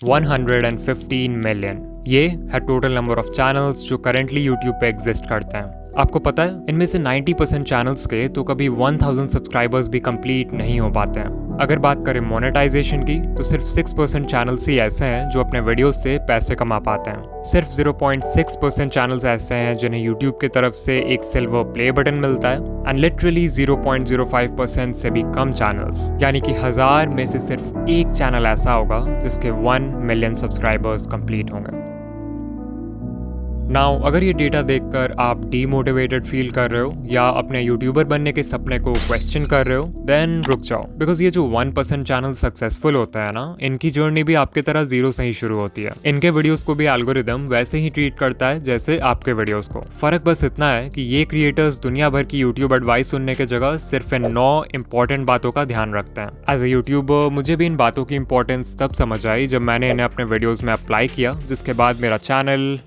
115 million. ये है total number of channels जो करेंटली यूट्यूब पे एग्जिस्ट करते हैं। आपको पता है इनमें से 90% चैनल्स के तो कभी 1000 सब्सक्राइबर्स भी कंप्लीट नहीं हो पाते हैं। अगर बात करें मोनेटाइजेशन की तो सिर्फ 6% चैनल्स ही ऐसे हैं जो अपने वीडियोस से पैसे कमा पाते हैं। सिर्फ 0.6% चैनल्स ऐसे हैं जिन्हें यूट्यूब की तरफ से एक सिल्वर प्ले बटन मिलता है एंड लिटरली 0.05% से भी कम चैनल्स, यानी कि 1000 में से सिर्फ एक चैनल ऐसा होगा जिसके 1 मिलियन सब्सक्राइबर्स कंप्लीट होंगे। नाउ अगर ये डेटा देखकर आप डीमोटिवेटेड फील कर रहे हो या अपने यूट्यूबर बनने के सपने को क्वेश्चन कर रहे हो, देन रुक जाओ, बिकॉज ये जो 1% चैनल सक्सेसफुल होता है ना, इनकी जर्नी भी आपकी तरह जीरो से ही शुरू होती है। इनके वीडियोस को भी एल्गोरिदम वैसे ही ट्रीट करता है जैसे आपके वीडियोस को। फर्क बस इतना है कि ये क्रिएटर्स दुनिया भर की यूट्यूब एडवाइस सुनने के जगह सिर्फ इन 9 इंपॉर्टेंट बातों का ध्यान रखते हैं। एज ए यूट्यूबर मुझे भी इन बातों की इंपॉर्टेंस तब समझ आई जब मैंने इन्हें अपने वीडियोज में अप्लाई किया, जिसके बाद मेरा चैनल।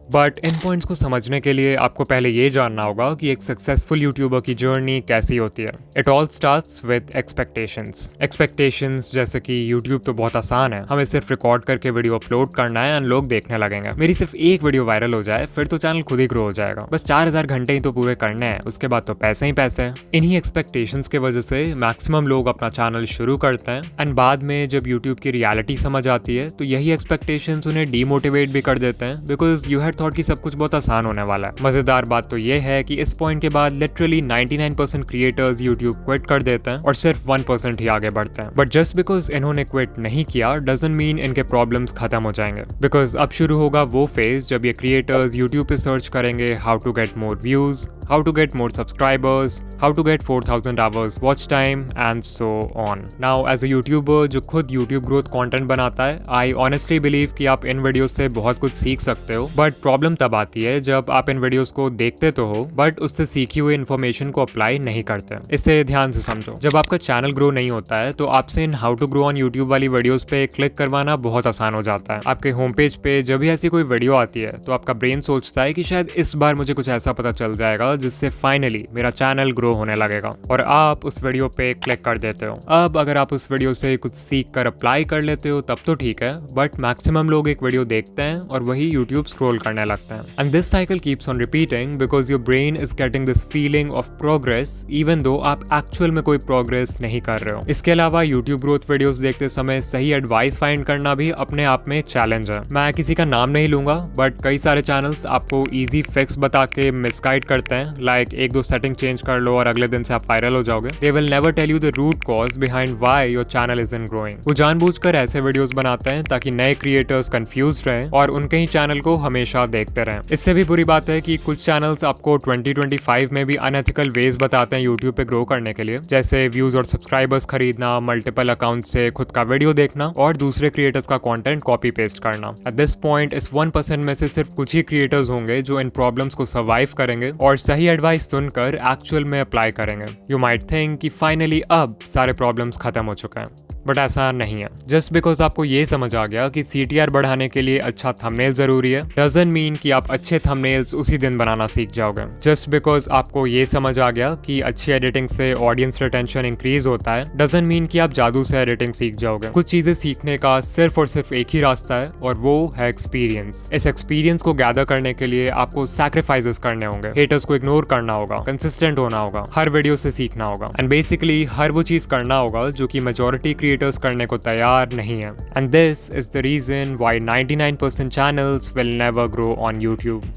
बट इन पॉइंट्स को समझने के लिए आपको पहले ये जानना होगा कि एक सक्सेसफुल यूट्यूबर की जर्नी कैसी होती है। It all starts with expectations जैसे कि यूट्यूब तो बहुत आसान है, हमें सिर्फ रिकॉर्ड करके वीडियो अपलोड करना है एंड लोग देखने लगेंगे। मेरी सिर्फ एक वीडियो वायरल हो जाए फिर तो चैनल खुद ही ग्रो हो जाएगा। बस 4000 घंटे ही तो पूरे करने हैं, उसके बाद तो पैसे ही पैसे हैं। इन्हीं एक्सपेक्टेशंस की वजह से मैक्सिमम लोग अपना चैनल शुरू करते हैं एंड बाद में जब यूट्यूब की रियलिटी समझ आती है तो यही एक्सपेक्टेशंस उन्हें डीमोटिवेट भी कर देते हैं, बिकॉज यू हैड थॉट कि सब कुछ बहुत आसान होने वाला है। मजेदार बात तो ये है कि इस पॉइंट के बाद लिटरली 99% क्रिएटर्स यूट्यूब क्विट कर देते हैं और सिर्फ 1% ही आगे बढ़ते हैं। बट जस्ट बिकॉज इन्होंने क्विट नहीं किया डजंट मीन इनके प्रॉब्लम्स खत्म हो जाएंगे, बिकॉज अब शुरू होगा वो फेज जब ये क्रिएटर्स यूट्यूब पे सर्च करेंगे how to get more views, how to get more subscribers, how to get 4000 hours watch time and so on. Now as a YouTuber जो खुद YouTube growth content बनाता है, I honestly believe कि आप इन videos से बहुत कुछ सीख सकते हो, बट प्रॉब्लम तब आती है जब आप इन वीडियोस को देखते तो हो बट उससे सीखी हुई इन्फॉर्मेशन को अप्लाई नहीं करते। इसे ध्यान से समझो, जब आपका चैनल ग्रो नहीं होता है तो आपसे इन how to grow on YouTube वाली वीडियोस पे क्लिक करवाना बहुत आसान हो जाता है। आपके होम पेज पे जब भी ऐसी कोई वीडियो आती है तो आपका ब्रेन सोचता है कि शायद इस बार मुझे कुछ ऐसा पता चल जाएगा जिससे फाइनली मेरा चैनल ग्रो होने लगेगा, और आप उस वीडियो पे क्लिक कर देते हो। अब अगर आप उस वीडियो से कुछ सीख कर अप्लाई कर लेते हो तब तो ठीक है, बट मैक्सिमम लोग एक वीडियो देखते हैं और वही यूट्यूब स्क्रॉल करने लगते हैं and this cycle keeps on repeating because your brain is getting this feeling of progress even though आप एक्चुअल में कोई प्रोग्रेस नहीं कर रहे हो। इसके अलावा यूट्यूब ग्रोथ वीडियोस देखते समय सही एडवाइस फाइंड करना भी अपने आप में एक चैलेंज है। मैं किसी का नाम नहीं लूंगा बट कई सारे चैनल्स आपको इजी फिक्स बता के मिसगाइड करते हैं, लाइक 1-2 सेटिंग चेंज कर लो और अगले दिन से आप वायरल हो जाओगे। They will never tell you the root cause behind why your channel isn't growing. वो जानबूझकर ऐसे वीडियोस बनाते हैं ताकि नए क्रिएटर्स कंफ्यूज रहें और उनके ही चैनल को हमेशा देखते रहें। इससे भी बुरी बात है कि कुछ चैनल्स आपको 2025 में भी अनएथिकल वेज बताते हैं यूट्यूब पे ग्रो करने के लिए, जैसे व्यूज और सब्सक्राइबर्स खरीदना, मल्टीपल अकाउंट से खुद का वीडियो देखना और दूसरे क्रिएटर्स का कंटेंट कॉपी पेस्ट करना। एट दिस पॉइंट इस 1% में से सिर्फ कुछ ही क्रिएटर्स होंगे जो इन प्रॉब्लम्स को सर्वाइव करेंगे और सही एडवाइस सुनकर एक्चुअल में अप्लाई करेंगे। यू माइट थिंक कि फाइनली अब सारे प्रॉब्लम्स खत्म हो चुके हैं, बट ऐसा नहीं है। जस्ट बिकॉज आपको ये समझ आ गया कि CTR बढ़ाने के लिए अच्छा थंबनेल जरूरी है डजंट मीन कि आप अच्छे थंबनेल्स उसी दिन बनाना सीख जाओगे। जस्ट बिकॉज आपको ये समझ आ गया कि अच्छी एडिटिंग से ऑडियंस रिटेंशन इंक्रीज होता है डजंट मीन कि आप जादू से एडिटिंग सीख जाओगे। कुछ चीजें सीखने का सिर्फ और सिर्फ एक ही रास्ता है और वो है एक्सपीरियंस। इस एक्सपीरियंस को गैदर करने के लिए आपको सैक्रिफाइसेस करने होंगे, हेटर्स को इग्नोर करना होगा, कंसिस्टेंट होना होगा, हर वीडियो से सीखना होगा एंड बेसिकली हर वो चीज करना होगा जो कि मेजॉरिटी क्रिएटर्स करने को तैयार नहीं है। And this is the reason why 99% channels will never grow on YouTube.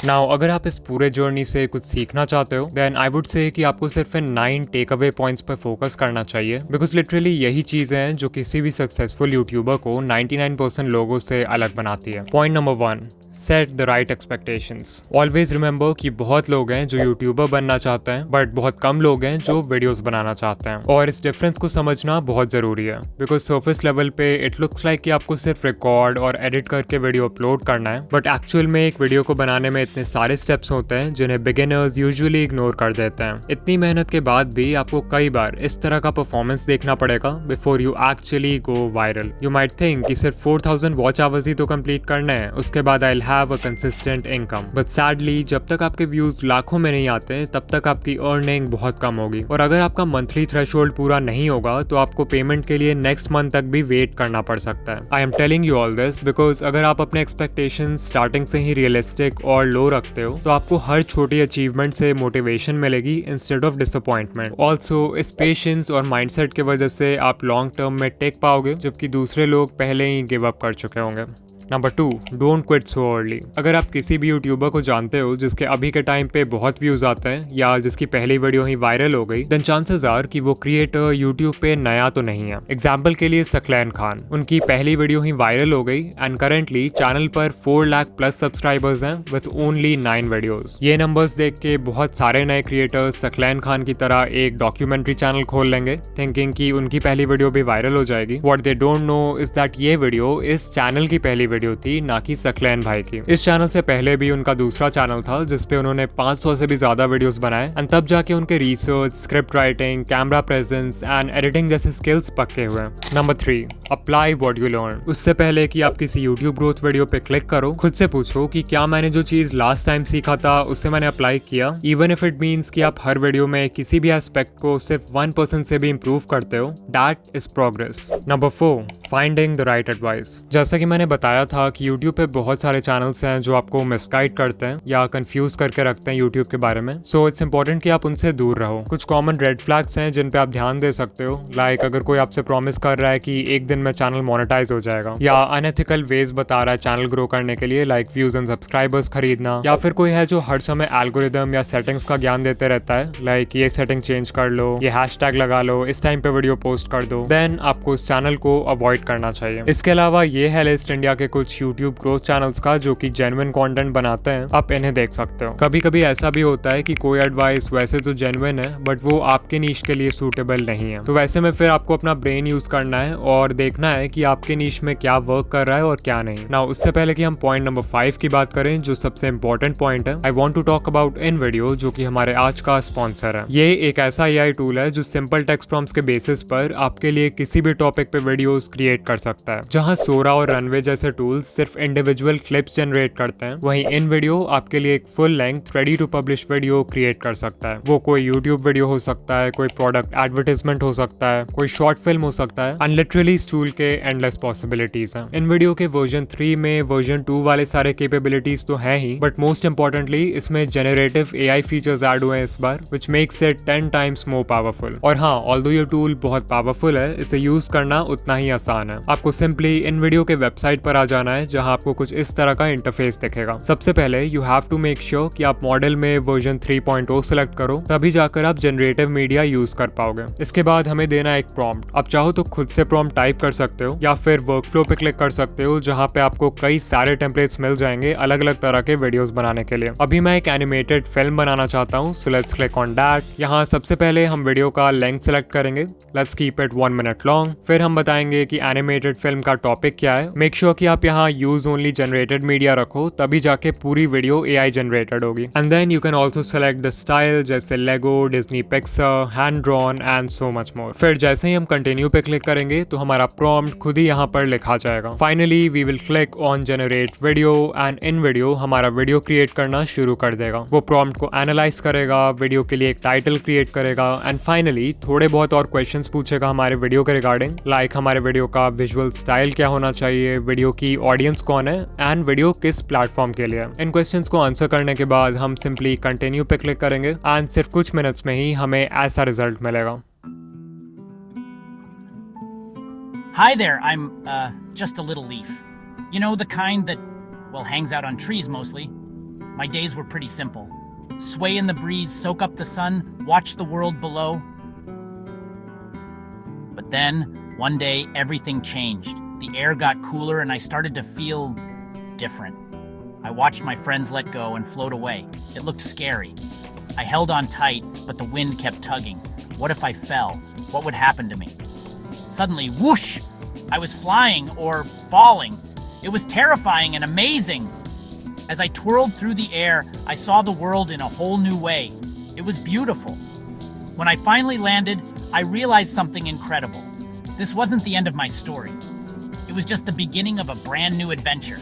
Now अगर आप इस पूरे जर्नी से कुछ सीखना चाहते हो देन आई वुड से कि आपको सिर्फ इन 9 टेक अवे पॉइंट्स पर फोकस करना चाहिए, बिकॉज लिटरली यही चीजें हैं जो किसी भी सक्सेसफुल यूट्यूबर को 99% लोगों से अलग बनाती है। Point number 1, set the right expectations. Always remember कि बहुत लोग हैं जो यूट्यूबर बनना चाहते हैं बट बहुत कम लोग हैं जो वीडियोस बनाना चाहते हैं, और इस डिफरेंस को समझना बहुत जरूरी है। बिकॉज सर्फेस लेवल पे इट लुक्स लाइक कि आपको सिर्फ रिकॉर्ड और एडिट करके वीडियो अपलोड करना है, बट एक्चुअल में एक वीडियो को बनाने में इतने सारे स्टेप्स होते हैं जिन्हें बिगिनर्स यूजुअली इग्नोर कर देते हैं। इतनी मेहनत के बाद भी आपको कई बार इस तरह का परफॉर्मेंस देखना पड़ेगा before you actually go viral. You might think कि सिर्फ 4000 वॉच आवर्स ही तो कंप्लीट करना है, उसके बाद I will have a consistent income. But sadly जब तक आपके व्यूज लाखों में नहीं आते तब तक आपकी अर्निंग बहुत कम होगी, और अगर आपका मंथली थ्रेशोल्ड पूरा नहीं होगा तो आपको पेमेंट के लिए नेक्स्ट मंथ तक भी वेट करना पड़ सकता है। I am telling you all this because अगर आप अपने एक्सपेक्टेशन स्टार्टिंग से ही रियलिस्टिक और लो रखते हो तो आपको हर छोटी अचीवमेंट से मोटिवेशन मिलेगी इंस्टेड ऑफ डिसअपॉइंटमेंट। ऑल्सो इस पेशेंस और माइंडसेट की वजह से आप लॉन्ग टर्म में टेक पाओगे, जबकि दूसरे लोग पहले ही गिव अप कर चुके होंगे। Number 2, don't quit so early. अगर आप किसी भी यूट्यूबर को जानते हो जिसके अभी के टाइम पे बहुत व्यूज आते हैं या जिसकी पहली वीडियो ही वायरल हो गई, देन चांसेस आर कि वो क्रिएटर यूट्यूब पे नया तो नहीं है। एग्जाम्पल के लिए सकलैन खान, उनकी पहली वीडियो ही वायरल हो गई एंड करेंटली चैनल पर 4 लाख प्लस सब्सक्राइबर्स हैं विद ओनली 9 वीडियोस। ये नंबर्स देख के बहुत सारे नए क्रिएटर्स सकलैन खान की तरह एक डॉक्यूमेंट्री चैनल खोल लेंगे थिंकिंग कि उनकी पहली वीडियो भी वायरल हो जाएगी। What they don't know is that ये वीडियो इस चैनल की पहली वीडियो थी, ना कि सकलैन भाई की। इस चैनल से पहले भी उनका दूसरा चैनल था जिसपे उन्होंने 500 से भी ज्यादा वीडियोस बनाए एंड तब जाके उनके research, script writing, camera presence and editing जैसे स्किल्स पक्के हुए। Number 3, apply what you learn. उससे पहले कि आप किसी यूट्यूब ग्रोथ वीडियो पे क्लिक करो, खुद से पूछो कि क्या मैंने जो चीज लास्ट टाइम सीखा था उससे मैंने अप्लाई किया, इवन इफ इट मीन्स कि आप हर वीडियो में किसी भी एस्पेक्ट को सिर्फ 1% से भी इंप्रूव करते हो, that is progress. Number 4, finding the right advice. जैसा कि मैंने बताया था कि यूट्यूब पे बहुत सारे चैनल्स हैं जो आपको मिसगाइड करते हैं या कंफ्यूज करके रखते हैं यूट्यूब के बारे में, सो इट्स इंपॉर्टेंट कि आप उनसे दूर रहो। कुछ कॉमन रेड फ्लैग्स हैं जिन पे आप ध्यान दे सकते हो, लाइक अगर कोई आपसे प्रॉमिस कर रहा है कि एक दिन में चैनल मोनेटाइज हो जाएगा, या अनएथिकल वेज बता रहा है चैनल ग्रो करने के लिए, लाइक व्यूज एंड सब्सक्राइबर्स खरीदना, या फिर कोई है जो हर समय एल्गोरिदम या सेटिंग्स का ज्ञान देते रहता है, लाइक ये सेटिंग चेंज कर लो, ये हैशटैग लगा लो, इस टाइम पे वीडियो पोस्ट कर दो, देन आपको उस चैनल को अवॉइड करना चाहिए। इसके अलावा ये है लिस्ट इंडिया के कुछ यूट्यूब ग्रोथ चैनल्स का जो कि जेन्युइन कंटेंट बनाते हैं, आप इन्हें देख सकते हो। कभी कभी ऐसा भी होता है कि कोई एडवाइस वैसे तो जेन्युइन है बट वो आपके नीश के लिए सूटेबल नहीं है, तो वैसे में फिर आपको अपना ब्रेन यूज करना है और देखना है कि आपके नीश में क्या वर्क कर रहा है और क्या नहीं। नाउ उससे पहले कि हम पॉइंट नंबर 5 की बात करें जो सबसे इंपॉर्टेंट पॉइंट है, I want to talk about in video जो कि हमारे आज का स्पॉन्सर है। ये एक ऐसा एआई टूल है जो सिंपल टेक्स्ट प्रॉम्प्ट्स के बेसिस पर आपके लिए किसी भी टॉपिक पे वीडियोस क्रिएट कर सकता है। जहां सोरा और रनवे जैसे टूल्स सिर्फ इंडिविजुअल क्लिप्स जनरेट करते हैं, वहीं इन वीडियो आपके लिए एक full length ready to publish video create कर सकता है। वो कोई यूट्यूब वीडियो हो सकता है, कोई प्रोडक्ट एडवर्टाइजमेंट हो सकता है, कोई शॉर्ट फिल्म हो सकता है, एंड लिटरली इस टूल के एंडलेस पॉसिबिलिटीज हैं। इन वीडियो के वर्जन 3 में वर्जन 2 वाले सारे कैपेबिलिटीज तो हैं ही, बट मोस्ट इंपॉर्टेंटली इसमें जेनरेटिव एआई फीचर्स ऐड हुए हैं इस बार, which makes it 10 times more powerful. और हाँ, ऑल्दो ये टूल बहुत पावरफुल है, इसे यूज करना उतना ही आसान है। आपको सिंपली इन वीडियो के वेबसाइट पर आ जाना है जहां आपको कुछ इस तरह का इंटरफेस दिखेगा। सबसे पहले you have to make sure कि आप मॉडल में वर्जन 3.0 सेलेक्ट करो, तभी जाकर आप जनरेटिव मीडिया यूज कर पाओगे। इसके बाद हमें देना है एक प्रॉम्प्ट। आप चाहो तो खुद से प्रॉम्प्ट टाइप कर सकते हो या फिर वर्कफ्लो पे क्लिक कर सकते हो जहां पे आपको कई सारे टेम्पलेट्स मिल जाएंगे अलग अलग तरह के वीडियोस बनाने के लिए। अभी मैं एक एनिमेटेड फिल्म बनाना चाहता हूं, so let's click on that. यहाँ सबसे पहले हम वीडियो का लेंथ सेलेक्ट करेंगे, let's keep it 1 minute long. फिर हम बताएंगे कि एनिमेटेड फिल्म का टॉपिक क्या है। मेक श्योर कि आप यहाँ यूज ओनली जनरेटेड मीडिया रखो, तभी जाके पूरी वीडियो एआई जनरेटेड होगी। And then you can also select the style, जैसे Lego, Disney Pixar, hand drawn and so much more. फिर जैसे ही हम कंटिन्यू पे क्लिक करेंगे तो हमारा प्रॉम्प्ट खुद ही यहाँ पर लिखा जाएगा। Finally we will click on generate video and in video हमारा वीडियो क्रिएट करना शुरू कर देगा। वो प्रॉम्प्ट को एनालाइज करेगा, वीडियो के लिए एक टाइटल क्रिएट करेगा एंड फाइनली थोड़े बहुत और क्वेश्चंस पूछेगा हमारे वीडियो के रिगार्डिंग, लाइक हमारे वीडियो का विजुअल स्टाइल क्या होना चाहिए, वीडियो की ऑडियंस कौन है एंड वीडियो किस प्लेटफॉर्म के लिए। इन क्वेश्चंस को आंसर करने के बाद हम सिंपली कंटिन्यू पे क्लिक करेंगे एंड सिर्फ कुछ मिनट्स में ही हमें ऐसा रिजल्ट मिलेगा। Hi there, I'm, just a little leaf. You know, the kind that, well, hangs out on trees mostly. My days were pretty simple. Sway in the breeze, soak up the sun, watch the world below. But then, one day, everything changed. The air got cooler and I started to feel different. I watched my friends let go and float away. It looked scary. I held on tight, but the wind kept tugging. What if I fell? What would happen to me? Suddenly, whoosh! I was flying or falling. It was terrifying and amazing. As I twirled through the air, I saw the world in a whole new way. It was beautiful. When I finally landed, I realized something incredible. This wasn't the end of my story. It was just the beginning of a brand new adventure.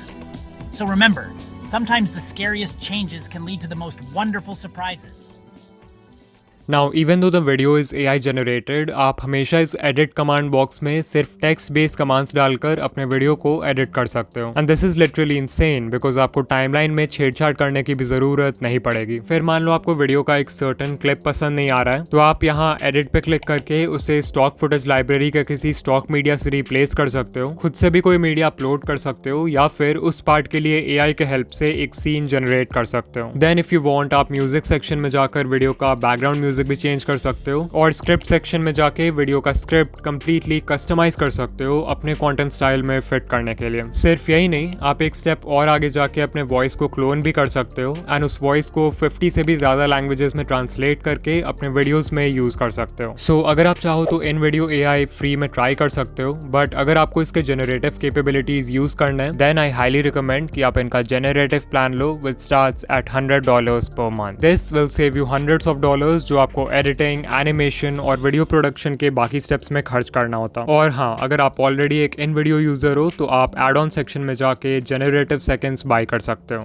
So remember, sometimes the scariest changes can lead to the most wonderful surprises. Now, even though the video is AI generated, आप हमेशा इस edit command box में सिर्फ text based commands डालकर अपने video को edit कर सकते हो. And this is literally insane because आपको timeline में छेड़छाड़ करने की भी जरूरत नहीं पड़ेगी. फिर मान लो आपको वीडियो का एक certain clip पसंद नहीं आ रहा है, तो आप यहाँ edit पे क्लिक करके उसे stock footage library के किसी stock media से replace कर सकते हो, खुद से भी कोई मीडिया अपलोड कर सकते हो, या फिर उस पार्ट के लिए AI के हेल्प से एक सीन जनरेट कर सकते हो. Then if you want, आप म्यूजिक सेक्शन में जाकर वीडियो का बैकग्राउंड म्यूजिक भी चेंज कर सकते हो, और स्क्रिप्ट सेक्शन में जाके वीडियो का स्क्रिप्ट कंप्लीटली कस्टमाइज कर सकते हो अपने कंटेंट स्टाइल में फिट करने के लिए. सिर्फ यही नहीं, आप एक स्टेप और आगे जाके अपने वॉइस को क्लोन भी कर सकते हो एंड उस वॉइस को 50 से भी ज्यादा लैंग्वेजेस में ट्रांसलेट करके अपने वीडियोस में यूज कर सकते हो. सो अगर आप चाहो तो इन वीडियो AI फ्री में ट्राई कर सकते हो, बट अगर आपको इसके जेनरेटिव कैपेबिलिटीज यूज करना है, देन आई हाईली रिकमेंड कि आप इनका generative plan low with starts at $100 per month. This will save you hundreds of dollars जो आपको एडिटिंग, एनिमेशन और वीडियो प्रोडक्शन के बाकी स्टेप्स में खर्च करना होता. और हाँ, अगर आप ऑलरेडी एक इन वीडियो यूजर हो तो आप एड ऑन सेक्शन में जाके जेनरेटिव सेकेंड्स बाय कर सकते हो.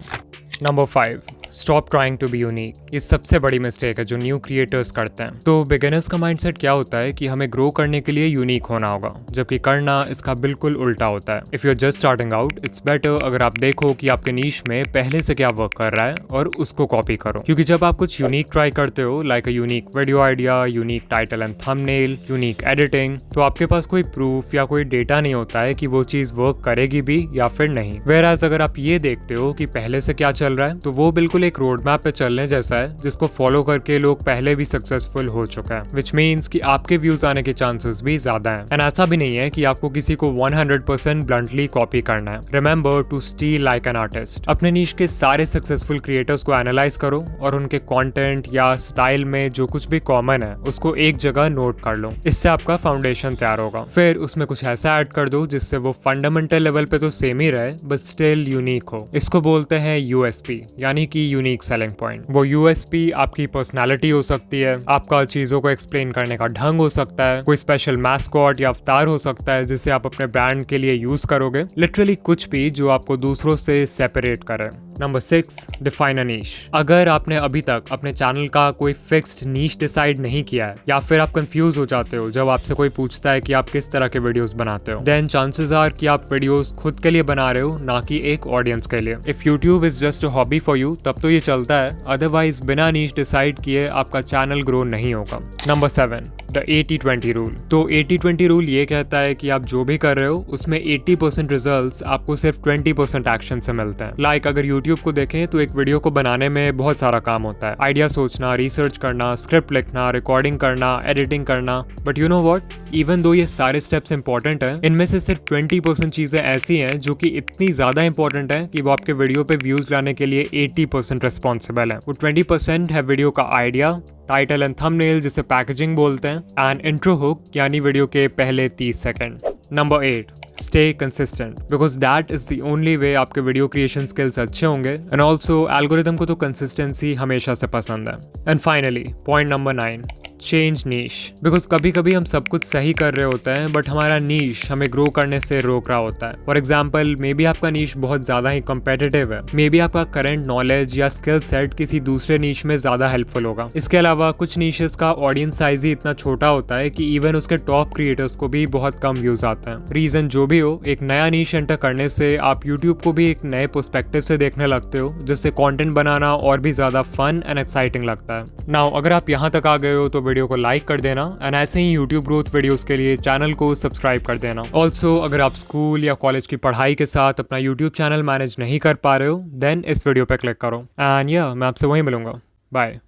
Number 5, stop trying to be unique. ये सबसे बड़ी मिस्टेक है जो न्यू क्रिएटर्स करते हैं. तो बिगिनर्स का माइंडसेट क्या होता है कि हमें ग्रो करने के लिए यूनिक होना होगा, जबकि करना इसका बिल्कुल उल्टा होता है. If you are just starting out, it's better अगर आप देखो कि आपके नीश में पहले से क्या वर्क कर रहा है और उसको कॉपी करो. क्योंकि जब आप कुछ यूनिक ट्राई करते हो, like a unique video idea, unique title and thumbnail, unique editing, तो आपके पास कोई प्रूफ या कोई डेटा नहीं होता है कि वो चीज वर्क करेगी भी या फिर नहीं. वेयरएज अगर आप ये देखते हो कि पहले से क्या चल रहा है, तो वो बिल्कुल एक रोड मैप पे चलने जैसा है जिसको फॉलो करके लोग पहले भी सक्सेसफुल हो चुका है, विच मीन्स कि आपके व्यूज आने के चांसेस भी ज्यादा हैं. एंड ऐसा भी नहीं है कि आपको किसी को 100% ब्लंटली कॉपी करना है. Remember to steal like an artist. अपने नीश के सारे सक्सेसफुल क्रिएटर्स को एनालाइज करो और उनके कंटेंट या स्टाइल में जो कुछ भी कॉमन है उसको एक जगह नोट कर लो. इससे आपका फाउंडेशन तैयार होगा. फिर उसमें कुछ ऐसा ऐड कर दो जिससे वो फंडामेंटल लेवल पे तो सेम ही रहे बट स्टिल यूनिक हो. इसको बोलते हैं USP, यानी कि यूनिक सेलिंग पॉइंट. वो USP आपकी पर्सनालिटी हो सकती है, आपका चीजों को एक्सप्लेन करने का ढंग हो सकता है, कोई स्पेशल मैस्कॉट या अवतार हो सकता है जिसे आप अपने ब्रांड के लिए यूज करोगे. लिटरली कुछ भी जो आपको दूसरों से सेपरेट करे. नंबर 6, डिफाइन अ नीश. अगर आपने अभी तक अपने चैनल का कोई फिक्स्ड नीश डिसाइड नहीं किया है, या फिर आप कंफ्यूज हो जाते हो जब आपसे कोई पूछता है कि आप किस तरह के वीडियोस बनाते हो, देन चांसेस आर कि आप वीडियोस खुद के लिए बना रहे हो, ना कि एक ऑडियंस के लिए. If YouTube is just a hobby for you, तब तो ये चलता है, अदरवाइज बिना नीश डिसाइड किए आपका चैनल ग्रो नहीं होगा. Number 7, the 80-20 rule. तो 80-20 रूल ये कहता है कि आप जो भी कर रहे हो उसमें 80% रिजल्ट्स आपको सिर्फ 20% एक्शन से मिलते हैं. लाइक अगर यूट्यूब को देखें तो एक वीडियो को बनाने में बहुत सारा काम होता है. आइडिया सोचना, रिसर्च करना, स्क्रिप्ट लिखना, रिकॉर्डिंग करना, एडिटिंग करना. But you know what, even though ये सारे स्टेप्स इंपॉर्टेंट हैं, इनमें से सिर्फ 20% चीजें ऐसी हैं जो कि इतनी ज्यादा इंपॉर्टेंट है कि वो आपके वीडियो पे व्यूज लाने के लिए 80% रिस्पॉन्सिबल है. वो 20% है वीडियो का आइडिया, टाइटल एंड थंबनेल जिसे पैकेजिंग बोलते हैं, एंड इंट्रो हुक यानी वीडियो के पहले 30 second. Number 8, stay consistent, because that is the only way आपके वीडियो क्रिएशन स्किल्स अच्छे होंगे. एंड ऑल्सो एल्गोरिथम को तो कंसिस्टेंसी हमेशा से पसंद है. And finally point number 9, change niche. Because कभी कभी हम सब कुछ सही कर रहे होते हैं बट हमारा नीश हमें ग्रो करने से रोक रहा होता है. फॉर एग्जाम्पल, मे बी आपका नीश बहुत ज्यादा ही कॉम्पिटिटिव है, मे बी आपका करंट नॉलेज या स्किल सेट किसी दूसरे नीश में ज्यादा हेल्पफुल होगा. इसके अलावा कुछ नीशेस का ऑडियंस साइज ही इतना छोटा होता है कि इवन उसके टॉप क्रिएटर्स को भी बहुत कम व्यूज आते हैं. रीजन जो भी हो, एक नया नीश एंटर करने से आप यूट्यूब को भी एक नए पर्सपेक्टिव से देखने लगते हो, जिससे कंटेंट बनाना और भी ज्यादा फन एंड एक्साइटिंग लगता है. नाउ अगर आप यहाँ तक आ गए हो तो वीडियो को लाइक कर देना, एंड ऐसे ही यूट्यूब ग्रोथ वीडियोस के लिए चैनल को सब्सक्राइब कर देना. ऑल्सो अगर आप स्कूल या कॉलेज की पढ़ाई के साथ अपना यूट्यूब चैनल मैनेज नहीं कर पा रहे हो, देन इस वीडियो पे क्लिक करो. एंड या मैं आपसे वहीं मिलूंगा. बाय.